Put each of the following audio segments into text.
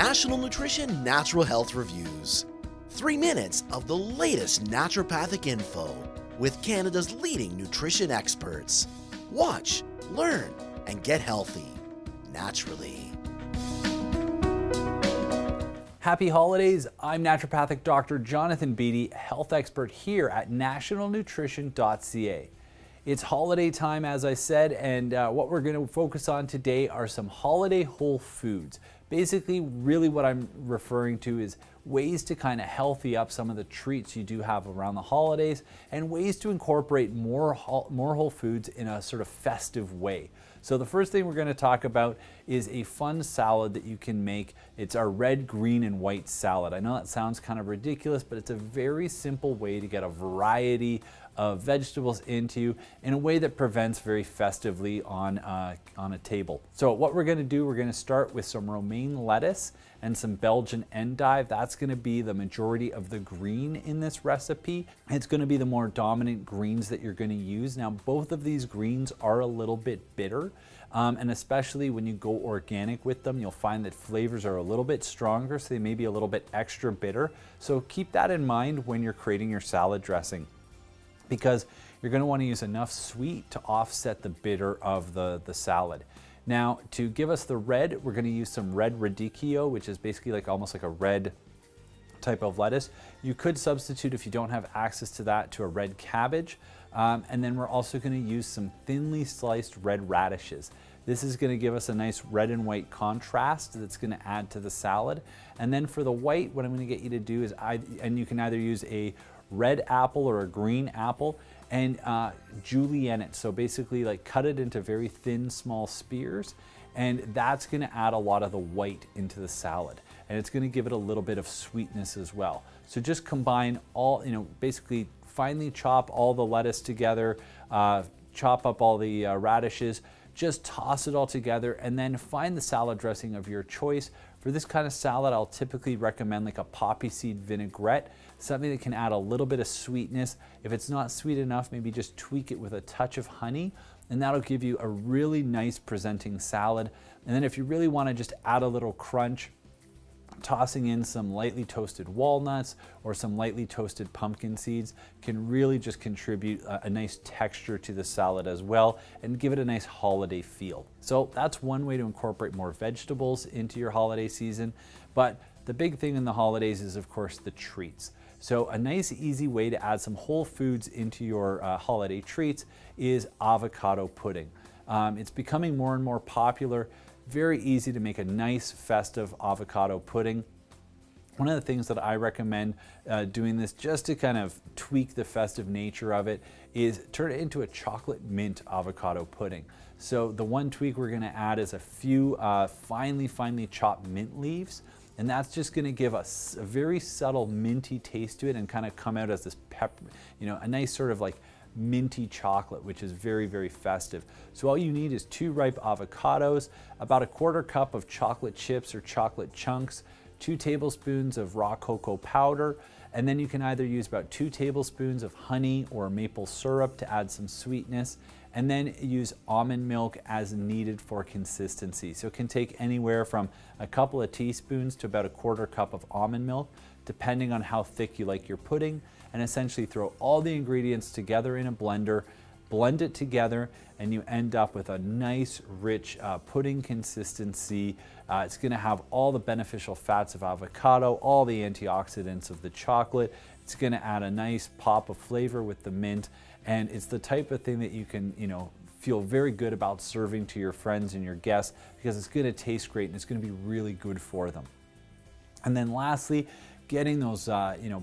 National Nutrition Natural Health Reviews. 3 minutes of the latest naturopathic info with Canada's leading nutrition experts. Watch, learn, and get healthy naturally. Happy holidays. I'm Naturopathic Dr. Jonathan Beatty, health expert here at nationalnutrition.ca. It's holiday time, as I said, and what we're going to focus on today are some holiday whole foods. Basically, really what I'm referring to is ways to kind of healthy up some of the treats you do have around the holidays and ways to incorporate more whole foods in a sort of festive way. So the first thing we're going to talk about is a fun salad that you can make. It's our red, green, and white salad. I know that sounds kind of ridiculous, but it's a very simple way to get a variety of vegetables into you in a way that prevents very festively on a table. So what we're going to do, we're going to start with some romaine lettuce and some Belgian endive. That's going to be the majority of the green in this recipe. It's going to be the more dominant greens that you're going to use. Now, both of these greens are a little bit bitter, and especially when you go organic with them, you'll find that flavors are a little bit stronger, so they may be a little bit extra bitter. So keep that in mind when you're creating your salad dressing, because you're going to want to use enough sweet to offset the bitter of the salad. Now, to give us the red, we're going to use some Red Radicchio, which is basically almost like a red type of lettuce. You could substitute, if you don't have access to that, to a red cabbage. And then we're also going to use some thinly sliced red radishes. This is going to give us a nice red and white contrast that's going to add to the salad. And then for the white, what I'm going to get you to do is, and you can either use a red apple or a green apple, and julienne it. So basically cut it into very thin, small spears, and that's going to add a lot of the white into the salad. And it's going to give it a little bit of sweetness as well. So just combine all, basically finely chop all the lettuce together, chop up all the radishes, just toss it all together, and then find the salad dressing of your choice. For this kind of salad, I'll typically recommend a poppy seed vinaigrette, something that can add a little bit of sweetness. If it's not sweet enough, maybe just tweak it with a touch of honey, and that'll give you a really nice presenting salad. And then if you really want to just add a little crunch, tossing in some lightly toasted walnuts or some lightly toasted pumpkin seeds can really just contribute a nice texture to the salad as well and give it a nice holiday feel. So that's one way to incorporate more vegetables into your holiday season. But the big thing in the holidays is, of course, the treats. So a nice, easy way to add some whole foods into your holiday treats is avocado pudding. It's becoming more and more popular. Very easy to make a nice festive avocado pudding. One of the things that I recommend doing this just to kind of tweak the festive nature of it is turn it into a chocolate mint avocado pudding. So the one tweak we're going to add is a few finely chopped mint leaves, and that's just going to give us a very subtle minty taste to it and kind of come out as this pepper, a nice sort of minty chocolate, which is very, very festive. So all you need is 2 ripe avocados, about a 1/4 cup of chocolate chips or chocolate chunks, 2 tablespoons of raw cocoa powder, and then you can either use about 2 tablespoons of honey or maple syrup to add some sweetness, and then use almond milk as needed for consistency. So it can take anywhere from a couple of teaspoons to about a 1/4 cup of almond milk, depending on how thick you like your pudding, and essentially throw all the ingredients together in a blender, blend it together, and you end up with a nice, rich pudding consistency. It's going to have all the beneficial fats of avocado, all the antioxidants of the chocolate. It's going to add a nice pop of flavor with the mint, and it's the type of thing that you can, feel very good about serving to your friends and your guests, because it's going to taste great and it's going to be really good for them. And then lastly, getting those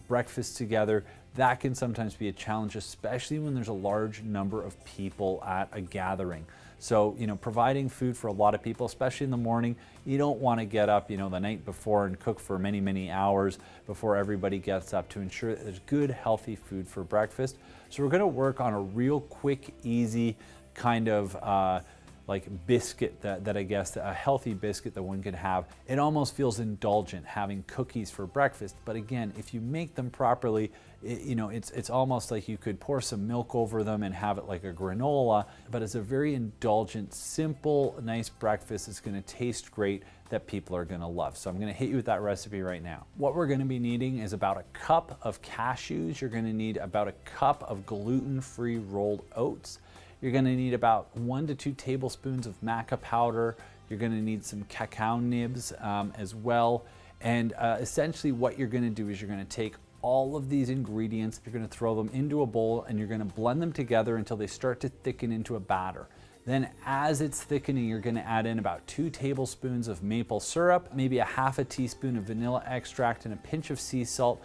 breakfasts together, that can sometimes be a challenge, especially when there's a large number of people at a gathering. So, providing food for a lot of people, especially in the morning, you don't want to get up, the night before and cook for many, many hours before everybody gets up, to ensure that there's good, healthy food for breakfast. So we're going to work on a real quick, easy kind of like biscuit that I guess a healthy biscuit that one could have. It almost feels indulgent having cookies for breakfast. But again, if you make them properly, it's almost like you could pour some milk over them and have it like a granola. But it's a very indulgent, simple, nice breakfast. It's going to taste great that people are going to love. So I'm going to hit you with that recipe right now. What we're going to be needing is about a cup of cashews. You're going to need about a cup of gluten-free rolled oats. You're going to need about 1 to 2 tablespoons of maca powder. You're going to need some cacao nibs as well. And essentially what you're going to do is you're going to take all of these ingredients, you're going to throw them into a bowl, and you're going to blend them together until they start to thicken into a batter. Then as it's thickening, you're going to add in about 2 tablespoons of maple syrup, maybe a half a teaspoon of vanilla extract, and a pinch of sea salt,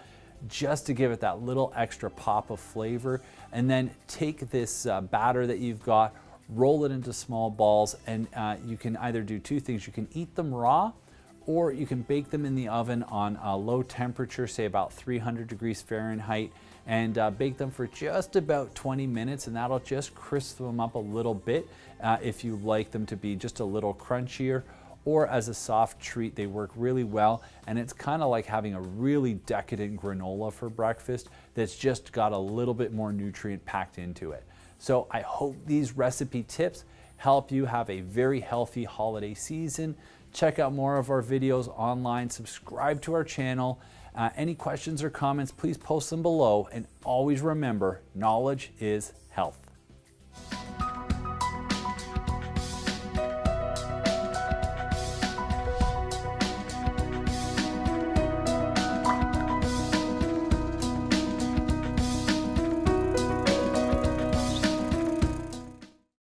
just to give it that little extra pop of flavor. And then take this batter that you've got, roll it into small balls, and you can either do 2 things. You can eat them raw, or you can bake them in the oven on a low temperature, say about 300 degrees Fahrenheit, and bake them for just about 20 minutes, and that'll just crisp them up a little bit if you like them to be just a little crunchier. Or as a soft treat, they work really well, and it's kind of like having a really decadent granola for breakfast that's just got a little bit more nutrient packed into it. So I hope these recipe tips help you have a very healthy holiday season. Check out more of our videos online, subscribe to our channel. Any questions or comments, please post them below, and always remember, knowledge is health.